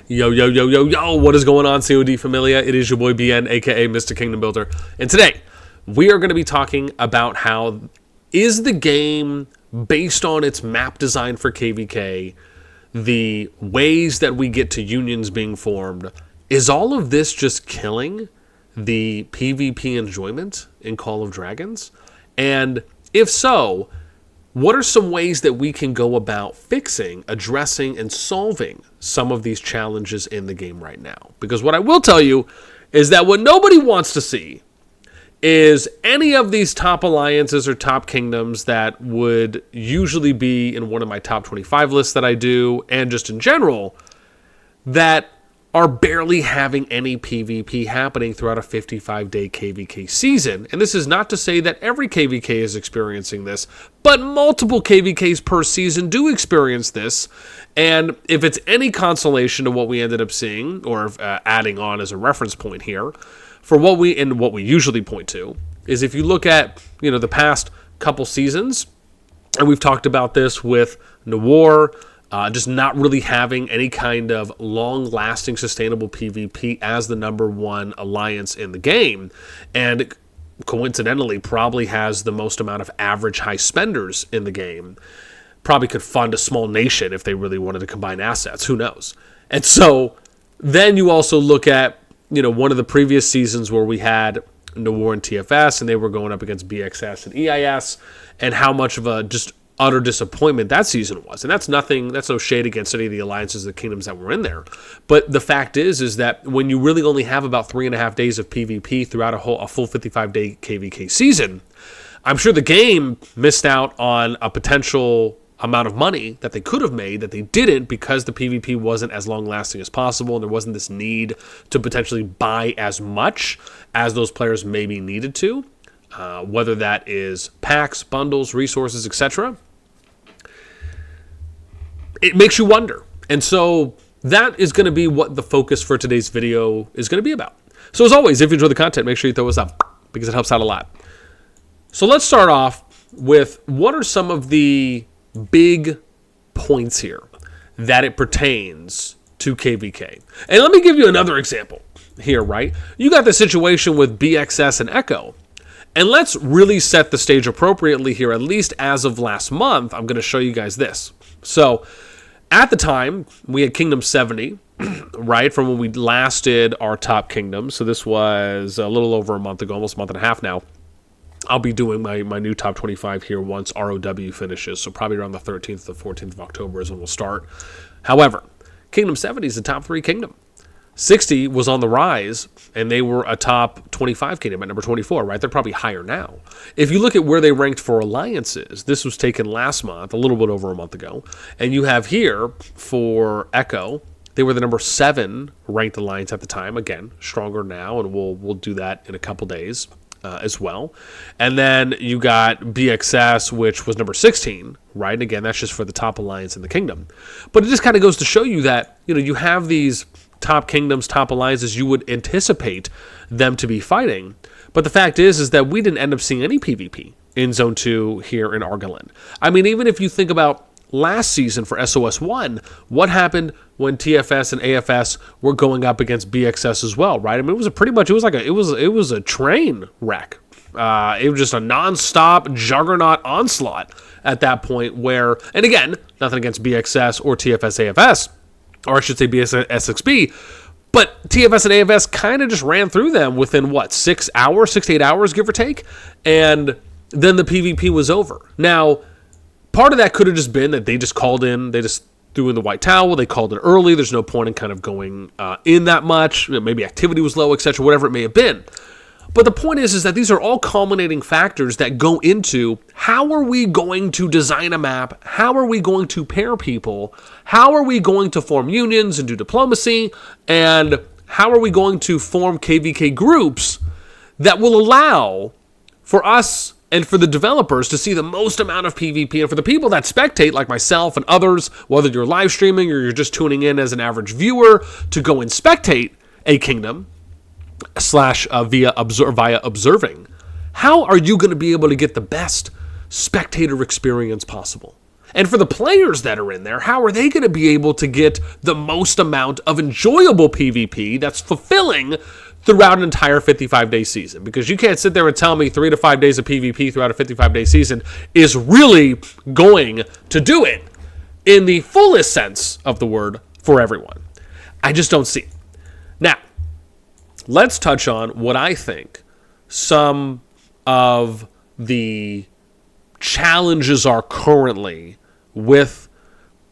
Yo, yo, yo, yo, yo, what is going on, CoD Familia? It is your boy BN, aka Mr. Kingdom Builder. And today, we are going to be talking about how is the game, based on its map design for KvK, the ways that we get to unions being formed, is all of this just killing the PvP enjoyment in Call of Dragons? And if so, what are some ways that we can go about fixing, addressing, and solving some of these challenges in the game right now? Because what I will tell you is that what nobody wants to see is any of these top alliances or top kingdoms that would usually be in one of my top 25 lists that I do, and just in general, that are barely having any PvP happening throughout a 55-day KvK season. And this is not to say that every KvK is experiencing this, but multiple KvKs per season do experience this. And if it's any consolation to what we ended up seeing, or adding on as a reference point here, for what we usually point to, is if you look at, the past couple seasons, and we've talked about this with Noir, just not really having any kind of long-lasting, sustainable PvP as the number one alliance in the game, and coincidentally probably has the most amount of average high spenders in the game. Probably could fund a small nation if they really wanted to combine assets. Who knows? And so then you also look at, one of the previous seasons where we had Noir and TFS, and they were going up against BXS and EIS, and how much of a just utter disappointment that season was. And that's no shade against any of the alliances, the kingdoms that were in there. But the fact is that when you really only have about 3.5 days of PvP throughout a full 55-day KvK season, I'm sure the game missed out on a potential amount of money that they could have made that they didn't, because the PvP wasn't as long-lasting as possible, and there wasn't this need to potentially buy as much as those players maybe needed to, whether that is packs, bundles, resources, etc. It makes you wonder. And so that is going to be what the focus for today's video is going to be about. So as always, if you enjoy the content, make sure you throw us up, because it helps out a lot. So let's start off with what are some of the big points here that it pertains to KvK. And let me give you another example here, right? You got the situation with BXS and Echo. And let's really set the stage appropriately here, at least as of last month. I'm going to show you guys this. So at the time, we had Kingdom 70, right, from when we last did our top kingdoms. So this was a little over a month ago, almost a month and a half now. I'll be doing my new top 25 here once ROW finishes. So probably around the 13th to 14th of October is when we'll start. However, Kingdom 70 is the top 3 kingdom. 60 was on the rise, and they were a top 25 kingdom at number 24, right? They're probably higher now. If you look at where they ranked for alliances, this was taken last month, a little bit over a month ago, and you have here for Echo, they were the number 7 ranked alliance at the time. Again, stronger now, and we'll do that in a couple days as well. And then you got BXS, which was number 16, right? And again, that's just for the top alliance in the kingdom. But it just kind of goes to show you that, you have these top kingdoms, top alliances, you would anticipate them to be fighting. But the fact is that we didn't end up seeing any PvP in Zone 2 here in Argolin. I mean, even if you think about last season for SOS1, what happened when TFS and AFS were going up against BXS as well, right? I mean, it was a train wreck. It was just a non-stop juggernaut onslaught at that point where, and again, nothing against BXS or TFS AFS, or I should say BSSXB, but TFS and AFS kind of just ran through them within, 6 hours, 6 to 8 hours, give or take, and then the PvP was over. Now, part of that could have just been that they just called in, they just threw in the white towel, they called in early, there's no point in kind of going in that much, maybe activity was low, etc., whatever it may have been. But the point is that these are all culminating factors that go into how are we going to design a map, how are we going to pair people, how are we going to form unions and do diplomacy, and how are we going to form KvK groups that will allow for us and for the developers to see the most amount of PvP, and for the people that spectate, like myself and others, whether you're live streaming or you're just tuning in as an average viewer, to go and spectate a kingdom, via observing, how are you going to be able to get the best spectator experience possible? And for the players that are in there, how are they going to be able to get the most amount of enjoyable PvP that's fulfilling throughout an entire 55-day season? Because you can't sit there and tell me 3 to 5 days of PvP throughout a 55-day season is really going to do it in the fullest sense of the word for everyone. I just don't see it. Now, let's touch on what I think some of the challenges are currently with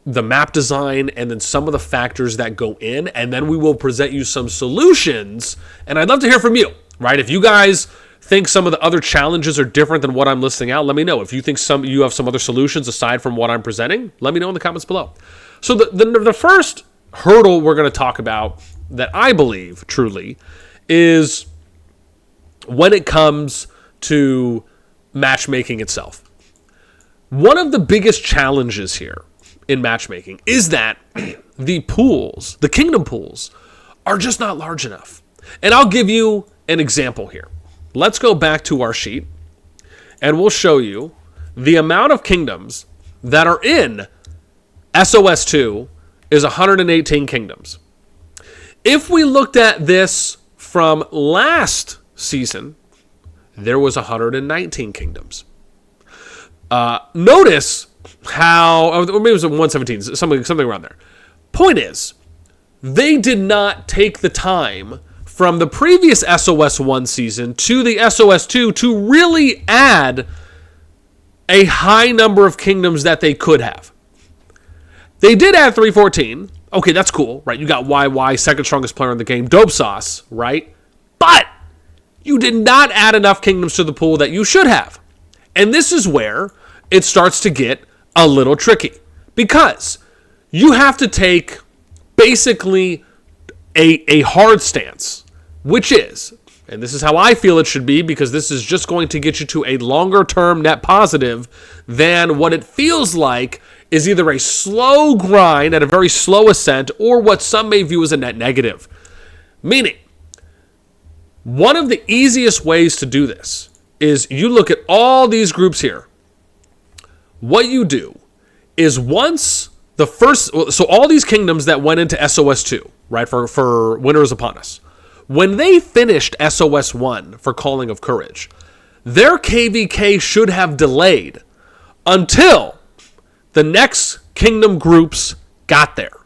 the map design and then some of the factors that go in, and then we will present you some solutions. And I'd love to hear from you, right? If you guys think some of the other challenges are different than what I'm listing out, let me know. If you think you have some other solutions aside from what I'm presenting, let me know in the comments below. So the first hurdle we're going to talk about that I believe truly is when it comes to matchmaking itself. One of the biggest challenges here in matchmaking is that the pools, the kingdom pools, are just not large enough. And I'll give you an example here. Let's go back to our sheet and we'll show you the amount of kingdoms that are in SOS2 is 118 kingdoms. If we looked at this from last season, there was 119 kingdoms. Notice how, or maybe it was 117, something around there. Point is, they did not take the time from the previous SOS1 season to the SOS2 to really add a high number of kingdoms that they could have. They did add 314. Okay, that's cool, right? You got YY, second strongest player in the game, dope sauce, right? But you did not add enough kingdoms to the pool that you should have. And this is where it starts to get a little tricky, because you have to take basically a hard stance, which is, and this is how I feel it should be, because this is just going to get you to a longer term net positive than what it feels like is either a slow grind at a very slow ascent or what some may view as a net negative. Meaning, one of the easiest ways to do this is you look at all these groups here. What you do is once the first, so all these kingdoms that went into SOS2, right, for Winter is Upon Us, when they finished SOS1 for Calling of Courage, their KvK should have delayed until the next kingdom groups got there,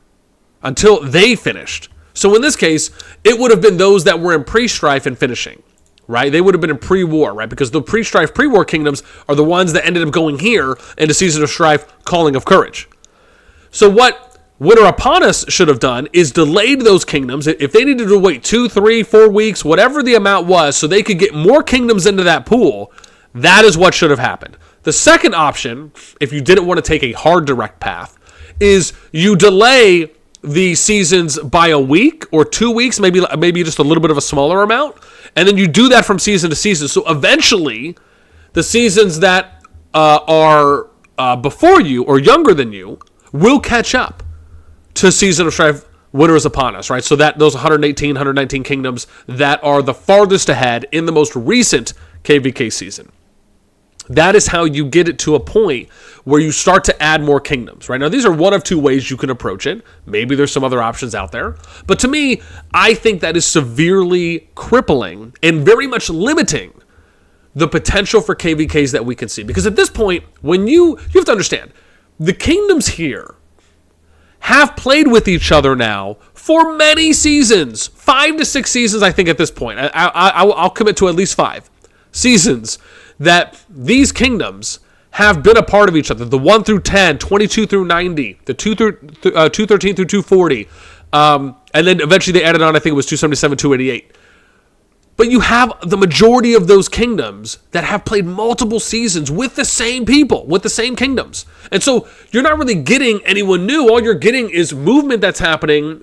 until they finished. So in this case, it would have been those that were in pre-strife and finishing, right? They would have been in pre-war, right? Because the pre-strife, pre-war kingdoms are the ones that ended up going here into Season of Strife, Calling of Courage. So what Winter Upon Us should have done is delayed those kingdoms. If they needed to wait 2, 3, 4 weeks, whatever the amount was, so they could get more kingdoms into that pool, that is what should have happened. The second option, if you didn't want to take a hard direct path, is you delay the seasons by a week or 2 weeks, maybe just a little bit of a smaller amount, and then you do that from season to season. So eventually, the seasons that are before you or younger than you will catch up to Season of Strife, Winter is Upon Us, right? So that those 118, 119 kingdoms that are the farthest ahead in the most recent KvK season. That is how you get it to a point where you start to add more kingdoms, right? Now, these are one of two ways you can approach it. Maybe there's some other options out there. But to me, I think that is severely crippling and very much limiting the potential for KvKs that we can see. Because at this point, when you have to understand, the kingdoms here have played with each other now for many seasons. 5 to 6 seasons, I think, at this point. I'll commit to at least 5 seasons that these kingdoms have been a part of each other. The 1 through 10, 22 through 90, the 213 through 240, and then eventually they added on, I think it was 277, 288. But you have the majority of those kingdoms that have played multiple seasons with the same people, with the same kingdoms. And so you're not really getting anyone new. All you're getting is movement that's happening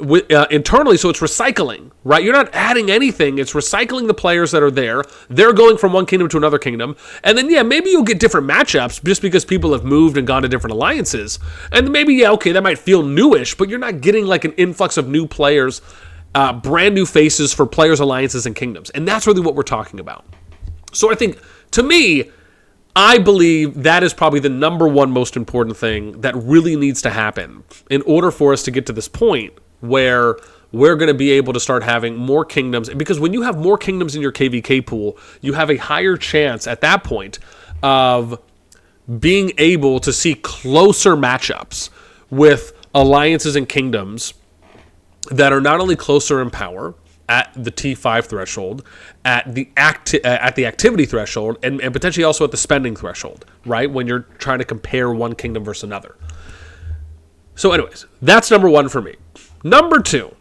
internally, so it's recycling, right? You're not adding anything. It's recycling the players that are there. They're going from one kingdom to another kingdom. And then, yeah, maybe you'll get different matchups just because people have moved and gone to different alliances. And maybe, yeah, okay, that might feel newish, but you're not getting like an influx of new players, brand new faces for players, alliances, and kingdoms. And that's really what we're talking about. So I think, to me, I believe that is probably the number one most important thing that really needs to happen in order for us to get to this point where we're going to be able to start having more kingdoms. Because when you have more kingdoms in your KvK pool, you have a higher chance at that point of being able to see closer matchups with alliances and kingdoms that are not only closer in power at the T5 threshold, at the activity threshold, and potentially also at the spending threshold, right? When you're trying to compare one kingdom versus another. So anyways, that's number one for me. Number two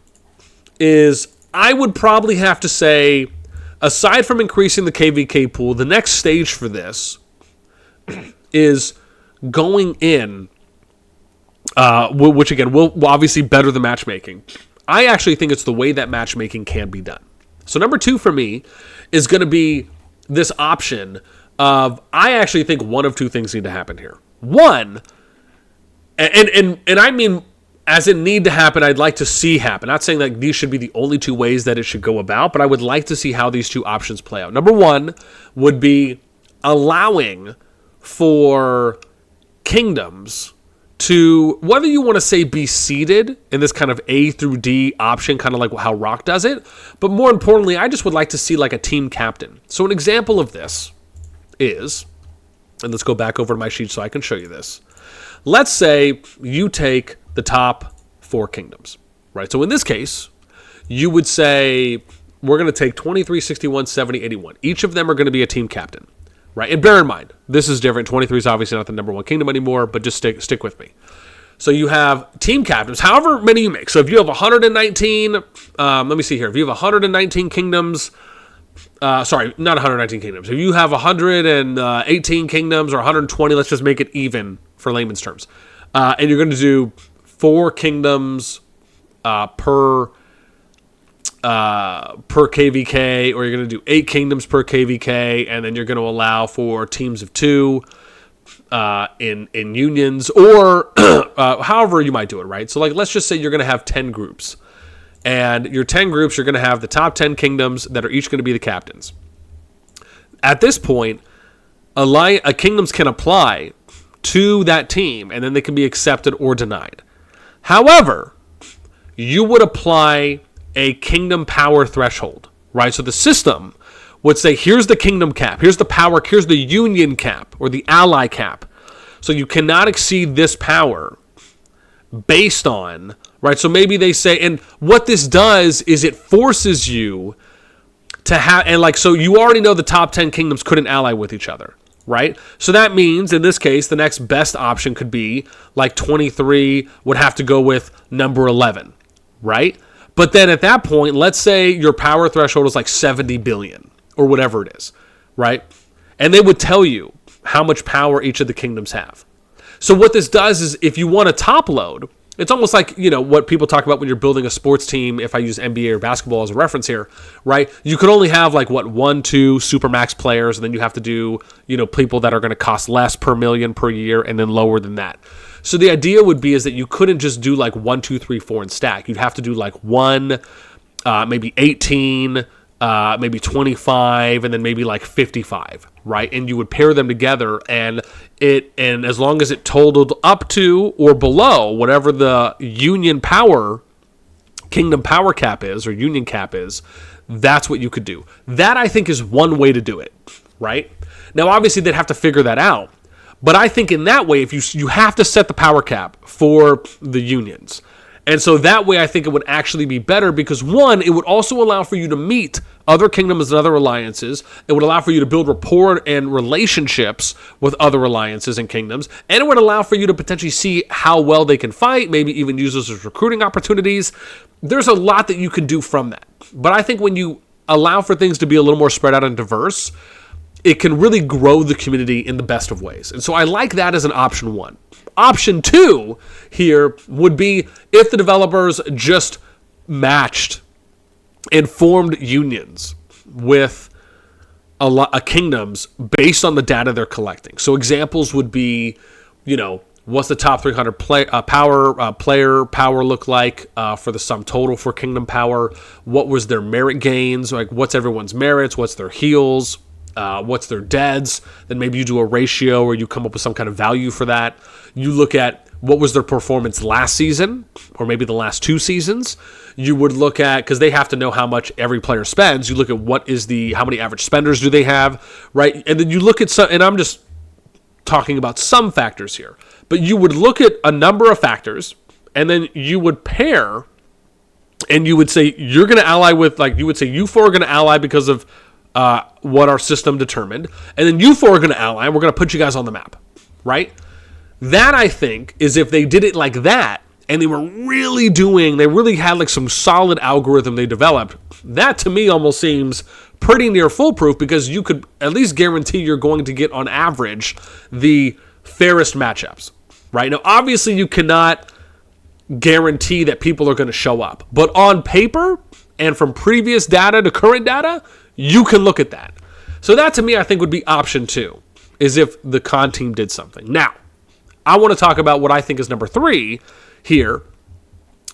is I would probably have to say, aside from increasing the KvK pool, the next stage for this is going in, which again will obviously better the matchmaking. I actually think it's the way that matchmaking can be done. So number two for me is going to be this option of, I actually think one of two things need to happen here. One, and I mean, as it need to happen, I'd like to see happen. Not saying that these should be the only two ways that it should go about, but I would like to see how these two options play out. Number one would be allowing for kingdoms to, whether you want to say be seeded in this kind of A through D option, kind of like how Rock does it, but more importantly, I just would like to see like a team captain. So an example of this is, and let's go back over to my sheet so I can show you this. Let's say you take the top 4 kingdoms, right? So in this case, you would say we're going to take 23, 61, 70, 81. Each of them are going to be a team captain. Right, and bear in mind, this is different. 23 is obviously not the number one kingdom anymore, but just stick with me. So you have team captains, however many you make. So if you have 119, let me see here. If you have 119 kingdoms, sorry, not 119 kingdoms. If you have 118 kingdoms or 120, let's just make it even for layman's terms. And you're going to do 4 kingdoms per KvK, or you're going to do 8 kingdoms per KvK, and then you're going to allow for teams of 2 in unions, or however you might do it, right? So like, let's just say you're going to have 10 groups, and your 10 groups, you're going to have the top 10 kingdoms that are each going to be the captains. At this point, kingdoms can apply to that team, and then they can be accepted or denied. However, you would apply a kingdom power threshold, right? So the system would say, here's the kingdom cap, here's the power, here's the union cap or the ally cap. So you cannot exceed this power based on, right? So maybe they say, and what this does is it forces you to have, and like, so you already know the top 10 kingdoms couldn't ally with each other, right? So that means in this case, the next best option could be like 23 would have to go with number 11, right? But then at that point, let's say your power threshold is like 70 billion or whatever it is, right? And they would tell you how much power each of the kingdoms have. So what this does is, if you want to top load, it's almost like, you know, what people talk about when you're building a sports team, if I use NBA or basketball as a reference here, right? You could only have like, 1, 2 supermax players, and then you have to do, you know, people that are going to cost less per million per year, and then lower than that. So the idea would be is that you couldn't just do like 1, 2, 3, 4 and stack. You'd have to do like 1, maybe 18, maybe 25, and then maybe like 55, right? And you would pair them together, and as long as it totaled up to or below whatever the union power, kingdom power cap is, or union cap is, that's what you could do. That, I think, is one way to do it, right? Now, obviously, they'd have to figure that out. But I think in that way, if you have to set the power cap for the unions. And so that way, I think it would actually be better because, one, it would also allow for you to meet other kingdoms and other alliances. It would allow for you to build rapport and relationships with other alliances and kingdoms. And it would allow for you to potentially see how well they can fight, maybe even use those as recruiting opportunities. There's a lot that you can do from that. But I think when you allow for things to be a little more spread out and diverse, it can really grow the community in the best of ways. And so I like that as an option 1. Option 2 here would be if the developers just matched and formed unions with a kingdoms based on the data they're collecting. So examples would be, you know, what's the top 300 player power look like for the sum total for kingdom power? What was their merit gains? Like, what's everyone's merits? What's their heals? what's their deads. Then maybe you do a ratio or you come up with some kind of value for that. You look at what was their performance last season or maybe the last 2 seasons. You would look at, because they have to know how much every player spends, you look at how many average spenders do they have, right? And then you look at some, and I'm just talking about some factors here, but you would look at a number of factors and then you would pair and you would say you're going to ally with, like you would say you 4 are going to ally because of what our system determined, and then you 4 are going to ally and we're going to put you guys on the map, right? That, I think, is if they did it like that and they really had like some solid algorithm they developed, that to me almost seems pretty near foolproof, because you could at least guarantee you're going to get on average the fairest matchups, right? Now, obviously you cannot guarantee that people are going to show up, but on paper and from previous data to current data, you can look at that. So that to me, I think would be option 2, is if the con team did something. Now, I want to talk about what I think is number 3 here,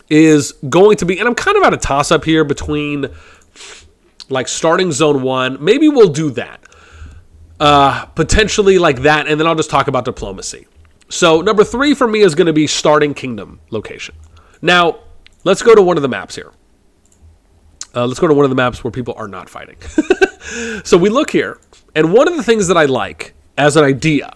is going to be, and I'm kind of at a toss-up here between like starting zone 1. Maybe we'll do that. Potentially like that, and then I'll just talk about diplomacy. So number 3 for me is going to be starting kingdom location. Now, let's go to one of the maps here. Let's go to one of the maps where people are not fighting. So we look here, and one of the things that I like as an idea,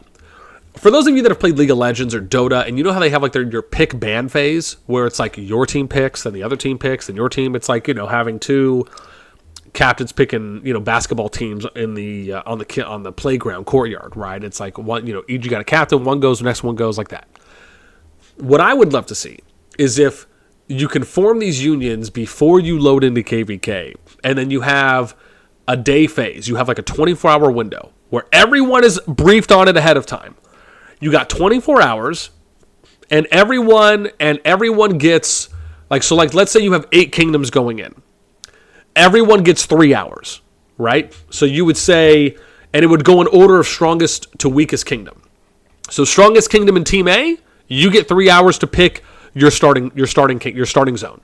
for those of you that have played League of Legends or Dota, and you know how they have like your pick ban phase, where it's like your team picks, then the other team picks, then your team. It's like, having 2 captains picking, basketball teams in the on the playground courtyard, right? It's like one, each you got a captain, one goes, the next one goes, like that. What I would love to see is if you can form these unions before you load into KvK, and then you have a day phase. You have like a 24-hour window where everyone is briefed on it ahead of time. You got 24 hours, and everyone gets, let's say you have 8 kingdoms going in. Everyone gets 3 hours, right? So you would say, and it would go in order of strongest to weakest kingdom. So strongest kingdom in Team A, you get 3 hours to pick your starting zone,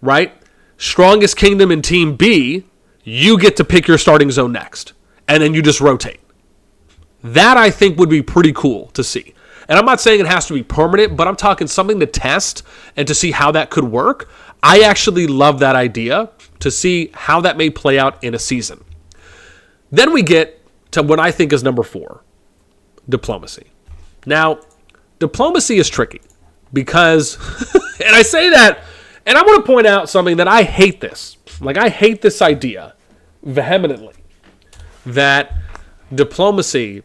right? Strongest kingdom in Team B, you get to pick your starting zone next, and then you just rotate. That, I think, would be pretty cool to see. And I'm not saying it has to be permanent, but I'm talking something to test and to see how that could work. I actually love that idea, to see how that may play out in a season. Then we get to what I think is number 4, diplomacy. Now, diplomacy is tricky because, and I say that, and I want to point out something that I hate this. I hate this idea vehemently, that diplomacy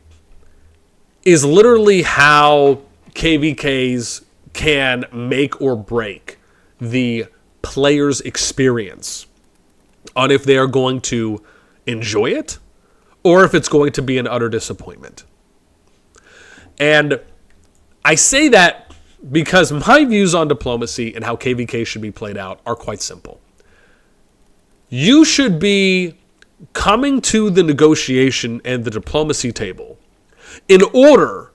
is literally how KvKs can make or break the player's experience on if they are going to enjoy it or if it's going to be an utter disappointment. And I say that because my views on diplomacy and how KvK should be played out are quite simple. You should be coming to the negotiation and the diplomacy table in order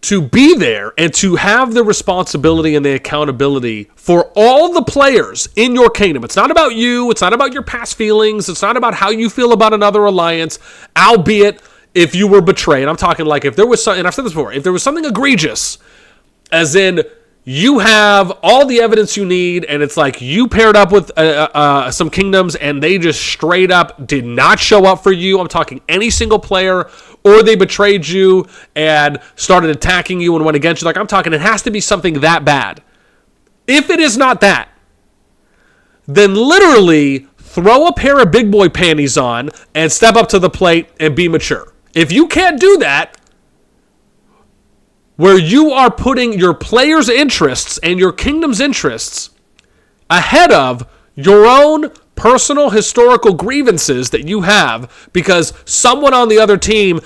to be there and to have the responsibility and the accountability for all the players in your kingdom. It's not about you. It's not about your past feelings. It's not about how you feel about another alliance, albeit if you were betrayed. I'm talking like if there was something, and I've said this before, if there was something egregious, as in you have all the evidence you need, and it's like you paired up with some kingdoms and they just straight up did not show up for you. I'm talking any single player, or they betrayed you and started attacking you and went against you. I'm talking it has to be something that bad. If it is not that, then literally throw a pair of big boy panties on and step up to the plate and be mature. If you can't do that, where you are putting your players' interests and your kingdom's interests ahead of your own personal historical grievances that you have because someone on the other team,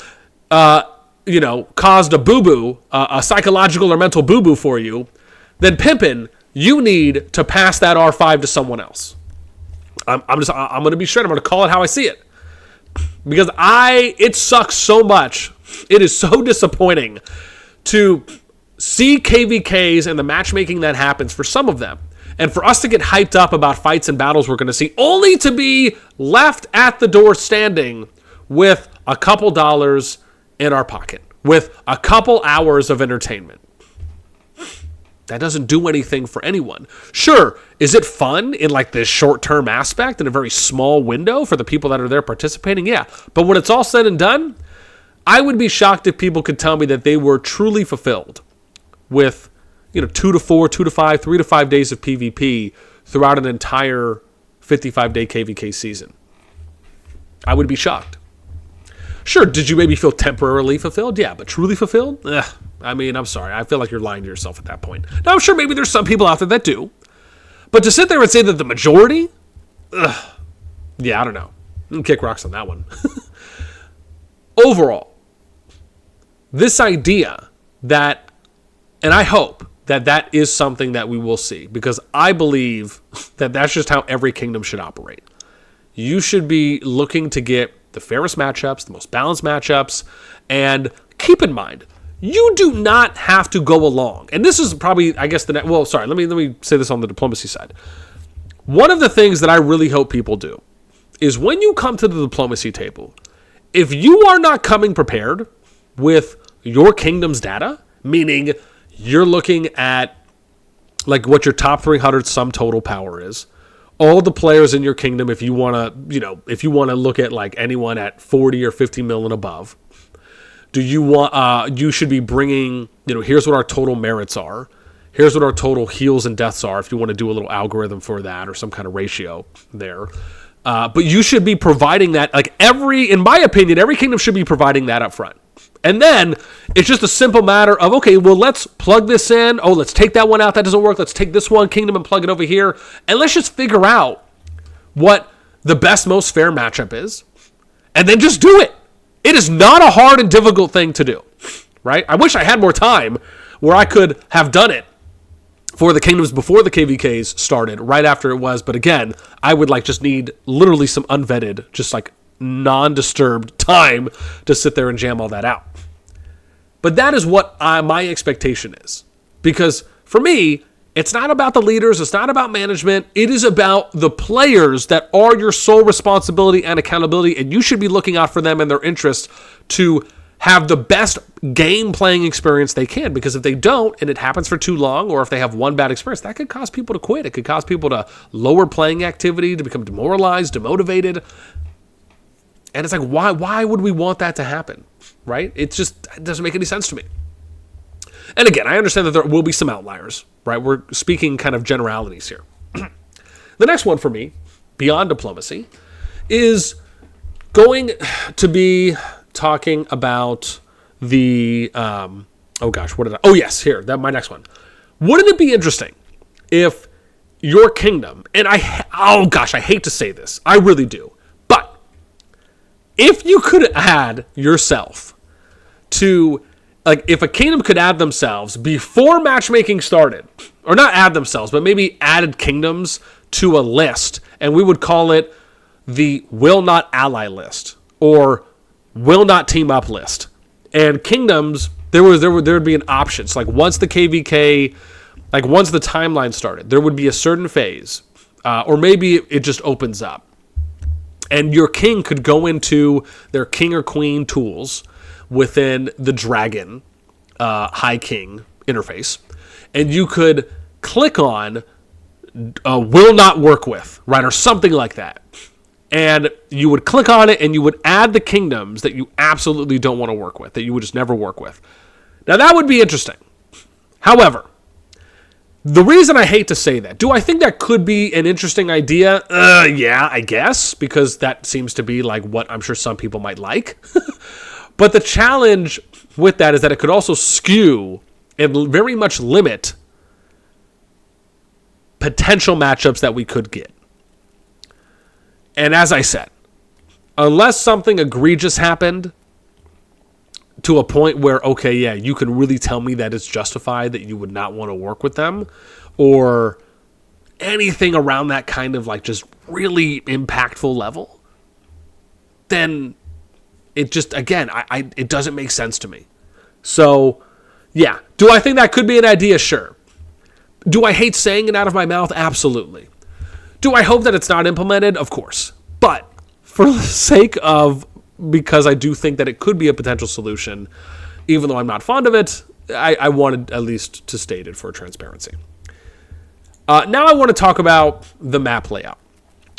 caused a boo-boo, a psychological or mental boo-boo for you, then pimpin', you need to pass that R5 to someone else. I'm going to be straight. I'm going to call it how I see it. Because it sucks so much. It is so disappointing to see KvKs and the matchmaking that happens for some of them, and for us to get hyped up about fights and battles we're going to see, only to be left at the door standing with a couple dollars in our pocket, with a couple hours of entertainment. That doesn't do anything for anyone. Sure, is it fun in like this short-term aspect in a very small window for the people that are there participating? Yeah. But when it's all said and done, I would be shocked if people could tell me that they were truly fulfilled with, 2 to 4, 2 to 5, 3 to 5 days of PvP throughout an entire 55-day KvK season. I would be shocked. Sure, did you maybe feel temporarily fulfilled? Yeah, but truly fulfilled? I'm sorry. I feel like you're lying to yourself at that point. Now, I'm sure maybe there's some people out there that do. But to sit there and say that the majority? Yeah, I don't know. Kick rocks on that one. Overall, this idea that, and I hope that is something that we will see, because I believe that that's just how every kingdom should operate. You should be looking to get the fairest matchups, the most balanced matchups, and keep in mind, you do not have to go along. And this is probably, I guess, let me say this on the diplomacy side. One of the things that I really hope people do is when you come to the diplomacy table, if you are not coming prepared with your kingdom's data, meaning you're looking at like what your top 300 sum total power is, all the players in your kingdom, if you want to look at like anyone at 40 or 50 mil and above, you should be bringing, here's what our total merits are. Here's what our total heals and deaths are, if you want to do a little algorithm for that or some kind of ratio there. But you should be providing that, in my opinion, every kingdom should be providing that up front. And then it's just a simple matter of, okay, well, let's plug this in. Oh, let's take that one out. That doesn't work. Let's take this one kingdom and plug it over here. And let's just figure out what the best, most fair matchup is. And then just do it. It is not a hard and difficult thing to do, right? I wish I had more time where I could have done it for the kingdoms before the KvKs started, right after it was. But again, I would just need literally some unvetted, just non-disturbed time to sit there and jam all that out. But that is what my expectation is. Because for me, it's not about the leaders, it's not about management, it is about the players that are your sole responsibility and accountability, and you should be looking out for them and their interests to have the best game playing experience they can. Because if they don't, and it happens for too long, or if they have one bad experience, that could cause people to quit. It could cause people to lower playing activity, to become demoralized, demotivated. And it's why would we want that to happen, right? It doesn't make any sense to me. And again, I understand that there will be some outliers, right? We're speaking kind of generalities here. The next one for me, beyond diplomacy, is going to be talking about the, my next one. Wouldn't it be interesting if your kingdom, and I hate to say this, I really do, but if you could add yourself to, if a kingdom could add themselves before matchmaking started, or not add themselves, but maybe added kingdoms to a list, and we would call it the will not ally list, or will not team up list. And kingdoms, there would be an option. So once the KvK, once the timeline started, there would be a certain phase, or maybe it just opens up. And your king could go into their king or queen tools within the dragon high king interface, and you could click on will not work with, right, or something like that. And you would click on it and you would add the kingdoms that you absolutely don't want to work with, that you would just never work with. Now that would be interesting. However, the reason I hate to say that, do I think that could be an interesting idea? Yeah, I guess, because that seems to be what I'm sure some people might like. But the challenge with that is that it could also skew and very much limit potential matchups that we could get. And as I said, unless something egregious happened to a point where, okay, yeah, you can really tell me that it's justified that you would not want to work with them, or anything around that kind of just really impactful level, then it just, again, it doesn't make sense to me. So, yeah. Do I think that could be an idea? Sure. Do I hate saying it out of my mouth? Absolutely. Do I hope that it's not implemented? Of course. But for the sake of because I do think that it could be a potential solution. Even though I'm not fond of it, I wanted at least to state it for transparency. Now I want to talk about the map layout.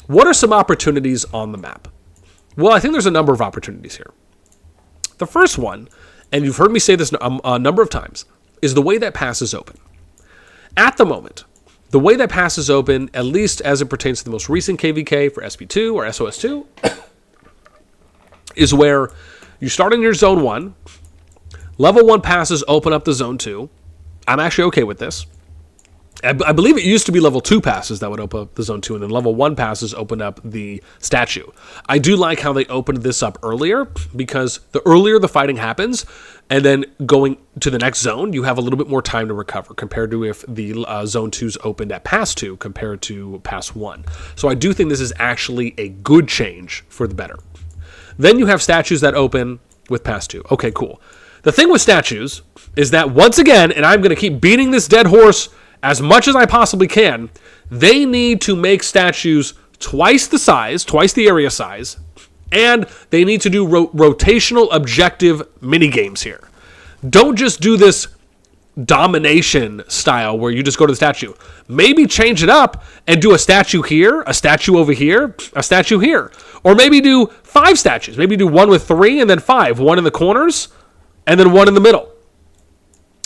What are some opportunities on the map? Well, I think there's a number of opportunities here. The first one, and you've heard me say this a number of times, is the way that pass is open. At the moment, the way that pass is open, at least as it pertains to the most recent KvK for SP2 or SOS2, is where you start in your Zone 1, Level 1 passes open up to Zone 2. I'm actually okay with this. I believe it used to be Level 2 passes that would open up the Zone 2, and then Level 1 passes open up the statue. I do like how they opened this up earlier, because the earlier the fighting happens, and then going to the next zone, you have a little bit more time to recover, compared to if the Zone 2's opened at Pass 2 compared to Pass 1. So I do think this is actually a good change for the better. Then you have statues that open with Pass 2. Okay, cool. The thing with statues is that, once again, and I'm going to keep beating this dead horse as much as I possibly can, they need to make statues twice the size, twice the area size, and they need to do rotational objective minigames here. Don't just do this domination style where you just go to the statue. Maybe change it up and do a statue here, a statue over here, a statue here. Or maybe do 5 statues. Maybe do one with 3 and then 5. One in the corners and then one in the middle.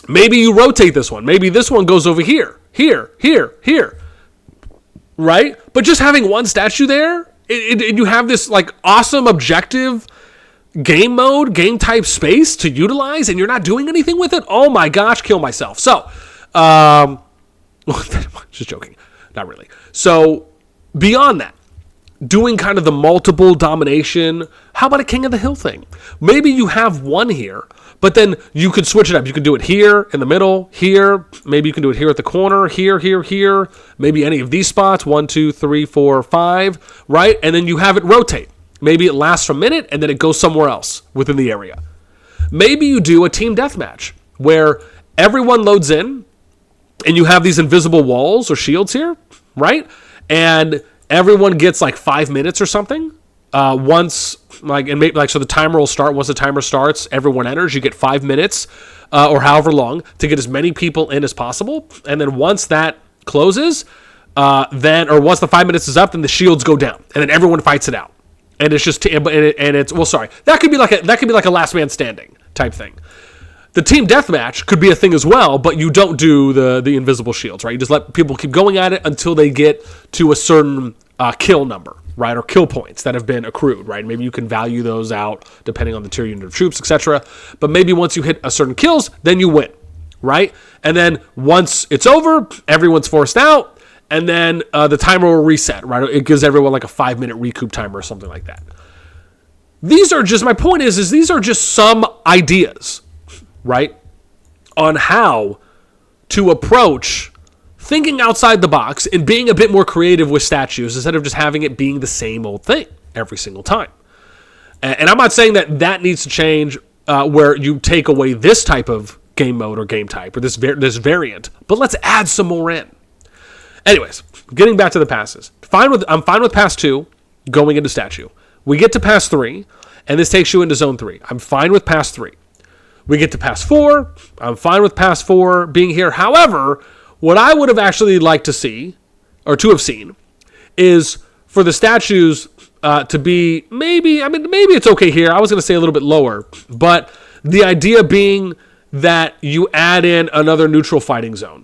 Maybe you rotate this one. Maybe this one goes over here, here, here, here. Right? But just having one statue there, you have this like awesome objective game mode, game type space to utilize, and you're not doing anything with it. Oh my gosh, kill myself. So, just joking. Not really. So, beyond that, doing kind of the multiple domination, how about a King of the Hill thing? Maybe you have one here, but then you could switch it up. You can do it here, in the middle, here. Maybe you can do it here at the corner, here, here, here. Maybe any of these spots, 1, 2, 3, 4, 5, right? And then you have it rotate. Maybe it lasts for a minute, and then it goes somewhere else within the area. Maybe you do a team deathmatch, where everyone loads in, and you have these invisible walls or shields here, right? And everyone gets like 5 minutes or something. Once, like, and maybe, like, so the timer will start. Once the timer starts, everyone enters. You get 5 minutes, or however long, to get as many people in as possible. And then once that closes, once the 5 minutes is up, then the shields go down, and then everyone fights it out. And it's just, that could be like a last man standing type thing. The team deathmatch could be a thing as well, but you don't do the invisible shields, right? You just let people keep going at it until they get to a certain kill number, right? Or kill points that have been accrued, right? Maybe you can value those out depending on the tier unit of troops, etc. But maybe once you hit a certain kills, then you win, right? And then once it's over, everyone's forced out, and then the timer will reset, right? It gives everyone like a 5-minute recoup timer or something like that. These are just, my point is these are just some ideas, right, on how to approach thinking outside the box and being a bit more creative with statues instead of just having it being the same old thing every single time. And I'm not saying that needs to change where you take away this type of game mode or game type or this variant, but let's add some more in. Anyways, getting back to the passes. I'm fine with Pass 2 going into statue. We get to Pass 3, and this takes you into Zone 3. I'm fine with Pass 3. We get to Pass 4. I'm fine with Pass 4 being here. However, what I would have actually liked to see, or to have seen, is for the statues to be maybe it's okay here. I was going to say a little bit lower, but the idea being that you add in another neutral fighting zone.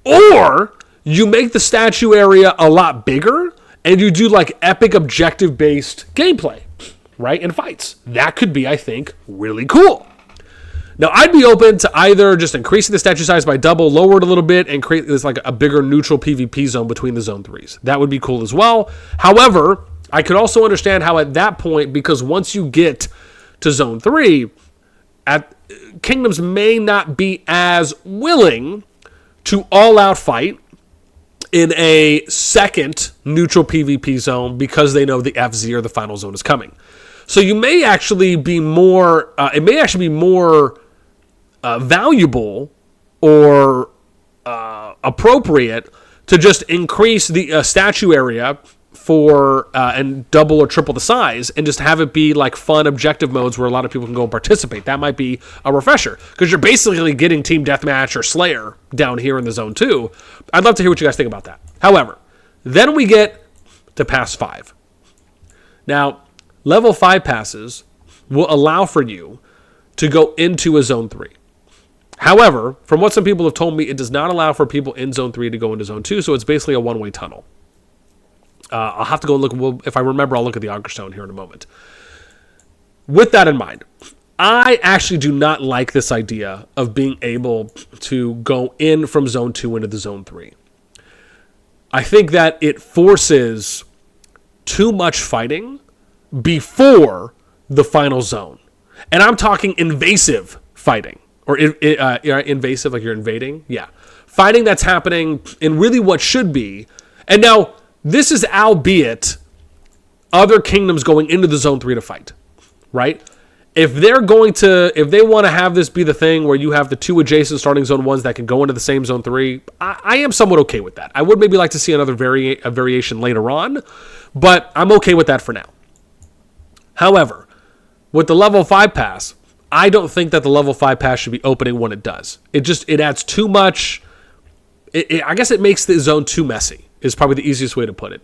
Or you make the statue area a lot bigger, and you do like epic objective-based gameplay, right, and fights. That could be, I think, really cool. Now, I'd be open to either just increasing the statue size by double, lower it a little bit, and create this like a bigger neutral PvP zone between the Zone 3s. That would be cool as well. However, I could also understand how at that point, because once you get to Zone 3, Kingdoms may not be as willing to all-out fight in a second neutral PvP zone because they know the FZ or the final zone is coming. So you may actually be more, valuable or appropriate to just increase the statue area for and double or triple the size and just have it be like fun objective modes where a lot of people can go and participate. That might be a refresher because you're basically getting Team Deathmatch or Slayer down here in the Zone 2. I'd love to hear what you guys think about that. However, then we get to Pass 5. Now, level 5 passes will allow for you to go into a Zone 3. However, from what some people have told me, it does not allow for people in Zone 3 to go into Zone 2, so it's basically a one-way tunnel. I'll have to go look. Well, if I remember, I'll look at the Augur Stone here in a moment. With that in mind, I actually do not like this idea of being able to go in from Zone 2 into the Zone 3. I think that it forces too much fighting before the final zone. And I'm talking invasive fighting. Or invasive, like you're invading? Yeah. Fighting that's happening in really what should be. And now, this is albeit other kingdoms going into the Zone 3 to fight, right? If they want to have this be the thing where you have the two adjacent starting Zone 1s that can go into the same Zone 3, I am somewhat okay with that. I would maybe like to see another variation later on, but I'm okay with that for now. However, with the level 5 pass, I don't think that the level 5 pass should be opening when it does. It adds too much. I guess it makes the Zone too messy, is probably the easiest way to put it.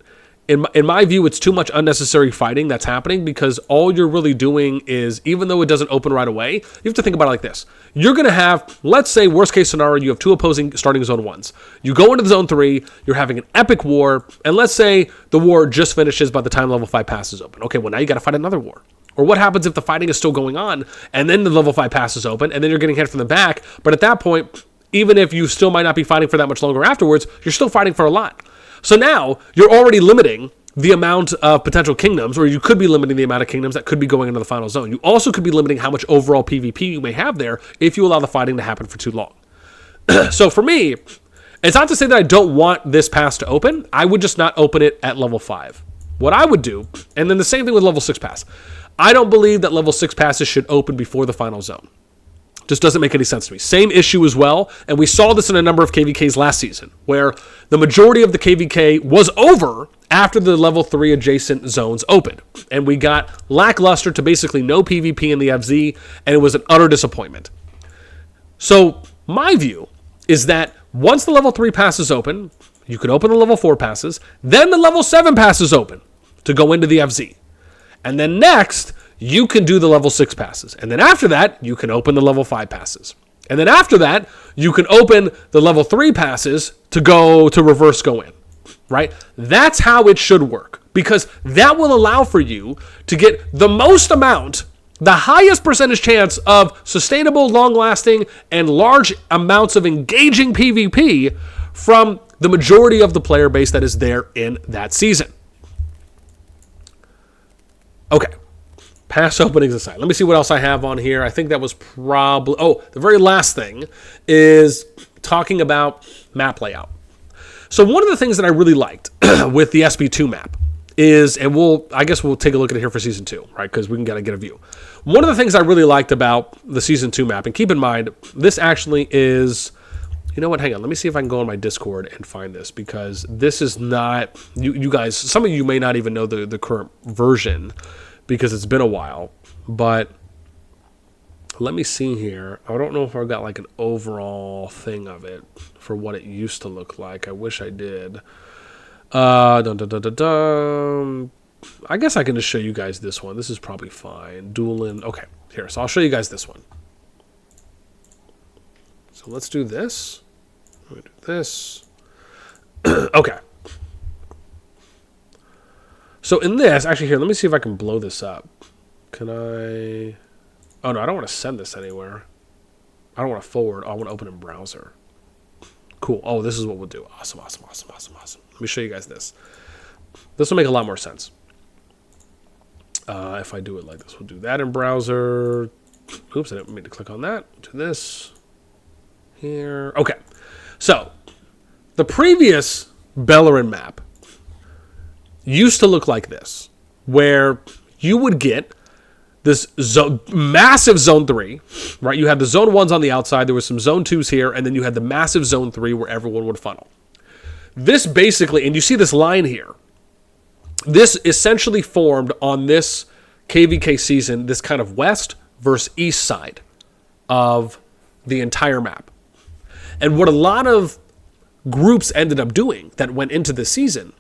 In my view, it's too much unnecessary fighting that's happening because all you're really doing is, even though it doesn't open right away, you have to think about it like this. You're going to have, let's say, worst case scenario, you have two opposing starting Zone 1s. You go into the Zone 3, you're having an epic war, and let's say the war just finishes by the time level 5 pass is open. Okay, well, now you got to fight another war. Or what happens if the fighting is still going on, and then the level 5 pass is open, and then you're getting hit from the back, but at that point, even if you still might not be fighting for that much longer afterwards, you're still fighting for a lot. So now, you're already limiting the amount of potential kingdoms, or you could be limiting the amount of kingdoms that could be going into the final zone. You also could be limiting how much overall PvP you may have there if you allow the fighting to happen for too long. So for me, it's not to say that I don't want this pass to open. I would just not open it at level 5. What I would do, and then the same thing with level 6 pass. I don't believe that level 6 passes should open before the final zone. Just doesn't make any sense to me. Same issue as well, and we saw this in a number of KvKs last season, where the majority of the KvK was over after the level 3 adjacent zones opened. And we got lackluster to basically no PvP in the FZ, and it was an utter disappointment. So my view is that once the level 3 passes open, you can open the level 4 passes, then the level 7 passes open to go into the FZ. And then next, you can do the level 6 passes. And then after that, you can open the level 5 passes. And then after that, you can open the level 3 passes to reverse go in, right? That's how it should work, because that will allow for you to get the most amount, the highest percentage chance of sustainable, long-lasting, and large amounts of engaging PvP from the majority of the player base that is there in that season. Okay. Pass openings aside. Let me see what else I have on here. I think that was probably... Oh, the very last thing is talking about map layout. So one of the things that I really liked with the SB2 map is, and I guess we'll take a look at it here for Season 2, right? Because we can kind of get a view. One of the things I really liked about the Season 2 map, and keep in mind, this actually is... You know what? Hang on. Let me see if I can go on my Discord and find this, because this is not... You guys, some of you may not even know the current version, because it's been a while, but let me see here. I don't know if I've got like an overall thing of it for what it used to look like. I wish I did. I guess I can just show you guys this one. This is probably fine. Dueling. Okay, here. So I'll show you guys this one. So let's do this. Let me do this. Okay. So in this, actually here, let me see if I can blow this up. Can I... Oh no, I don't want to send this anywhere. I don't want to forward. I want to open in browser. Cool. Oh, this is what we'll do. Awesome. Let me show you guys this. This will make a lot more sense. If I do it like this, we'll do that in browser. Oops, I didn't mean to click on that. Do this here. Okay. So, the previous Bellerin map used to look like this, where you would get this massive Zone 3, right? You had the Zone 1s on the outside, there was some Zone 2s here, and then you had the massive Zone 3 where everyone would funnel. This basically, and you see this line here, this essentially formed on this KvK season, this kind of west versus east side of the entire map. And what a lot of groups ended up doing that went into this season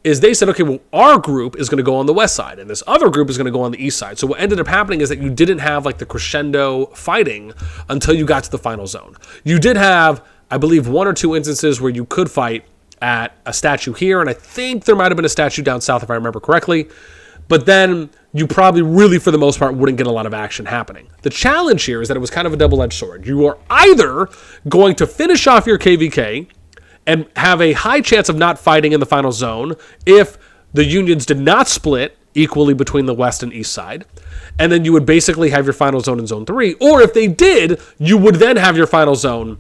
is they said, okay, well, our group is going to go on the west side and this other group is going to go on the east side. So what ended up happening is that you didn't have like the crescendo fighting until you got to the final zone. You did have, I believe, 1 or 2 instances where you could fight at a statue here, and I think there might have been a statue down south if I remember correctly. But then you probably really, for the most part, wouldn't get a lot of action happening. The challenge here is that it was kind of a double-edged sword. You are either going to finish off your KvK and have a high chance of not fighting in the final zone if the unions did not split equally between the west and east side, and then you would basically have your final zone in zone 3, or if they did, you would then have your final zone.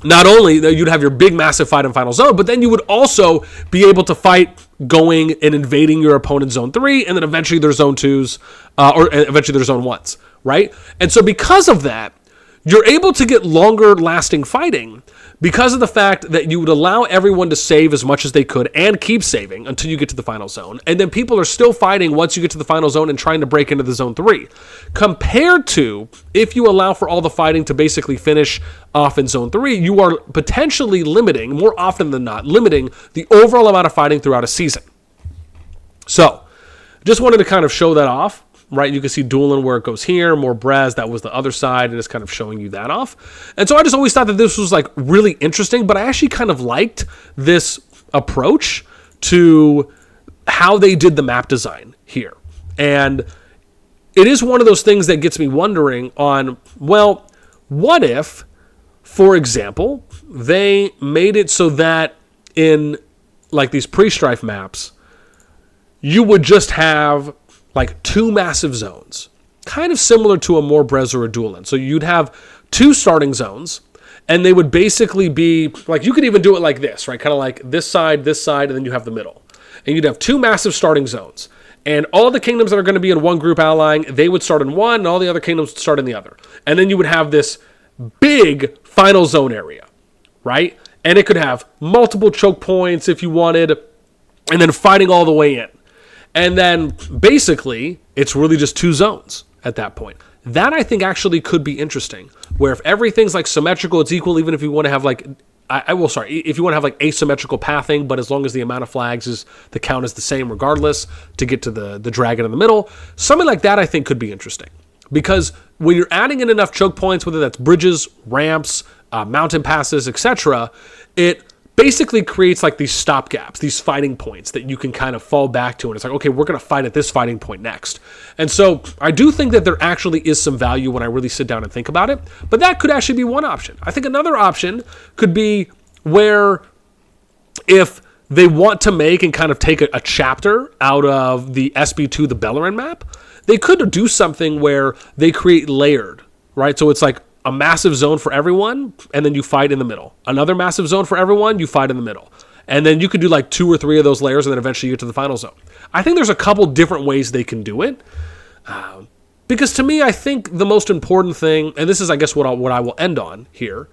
Not only you'd have your big massive fight in final zone, but then you would also be able to fight going and invading your opponent's zone 3, and then eventually their zone 2s, or eventually their zone 1s, right? And so because of that, you're able to get longer lasting fighting because of the fact that you would allow everyone to save as much as they could and keep saving until you get to the final zone. And then people are still fighting once you get to the final zone and trying to break into the zone 3. Compared to if you allow for all the fighting to basically finish off in zone 3, you are potentially limiting, more often than not, limiting the overall amount of fighting throughout a season. So, just wanted to kind of show that off. Right, you can see dueling where it goes here, more Brez, that was the other side, and it's kind of showing you that off. And so I just always thought that this was like really interesting, but I actually kind of liked this approach to how they did the map design here. And it is one of those things that gets me wondering on, well, what if, for example, they made it so that in like these pre-strife maps, you would just have like 2 massive zones, kind of similar to a more Brez or a Dueling. So you'd have 2 starting zones, and they would basically be, like, you could even do it like this, right? Kind of like this side, and then you have the middle. And you'd have 2 massive starting zones. And all the kingdoms that are going to be in one group allying, they would start in one, and all the other kingdoms would start in the other. And then you would have this big final zone area, right? And it could have multiple choke points if you wanted, and then fighting all the way in. And then basically, it's really just 2 zones at that point. That I think actually could be interesting, where if everything's like symmetrical, it's equal, even if you want to have like, if you want to have like asymmetrical pathing, but as long as the amount of flags is, the count is the same regardless to get to the dragon in the middle, something like that I think could be interesting. Because when you're adding in enough choke points, whether that's bridges, ramps, mountain passes, etc., it basically creates like these stopgaps, these fighting points that you can kind of fall back to. And it's like, okay, we're going to fight at this fighting point next. And so I do think that there actually is some value when I really sit down and think about it. But that could actually be one option. I think another option could be where if they want to make and kind of take a chapter out of the SB2, the Bellerin map, they could do something where they create layered, right? So it's like a massive zone for everyone, and then you fight in the middle. Another massive zone for everyone, you fight in the middle. And then you could do like 2 or 3 of those layers, and then eventually you get to the final zone. I think there's a couple different ways they can do it. Because to me, I think the most important thing, and this is, I guess, what I will end on here,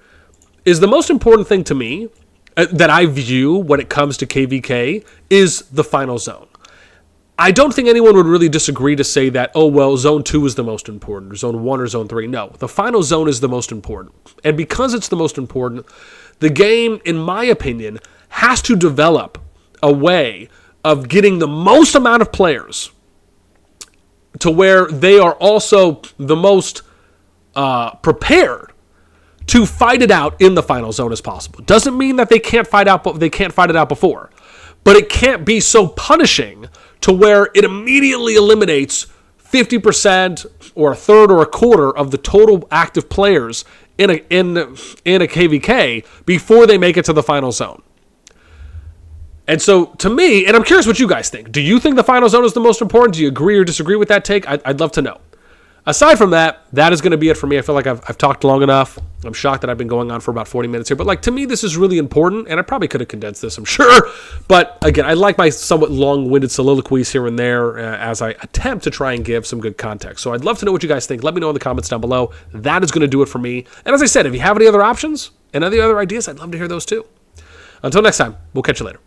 is the most important thing to me that I view when it comes to KvK is the final zone. I don't think anyone would really disagree to say that, oh, well, Zone 2 is the most important, or Zone 1 or Zone 3. No, the final zone is the most important. And because it's the most important, the game, in my opinion, has to develop a way of getting the most amount of players to where they are also the most prepared to fight it out in the final zone as possible. Doesn't mean that they can't fight it out before, but it can't be so punishing to where it immediately eliminates 50% or a third or a quarter of the total active players in a KvK before they make it to the final zone. And so, to me, and I'm curious what you guys think. Do you think the final zone is the most important? Do you agree or disagree with that take? I'd love to know. Aside from that, that is going to be it for me. I feel like I've talked long enough. I'm shocked that I've been going on for about 40 minutes here. But, like, to me, this is really important, and I probably could have condensed this, I'm sure. But, again, I like my somewhat long-winded soliloquies here and there as I attempt to try and give some good context. So I'd love to know what you guys think. Let me know in the comments down below. That is going to do it for me. And as I said, if you have any other options and any other ideas, I'd love to hear those too. Until next time, we'll catch you later.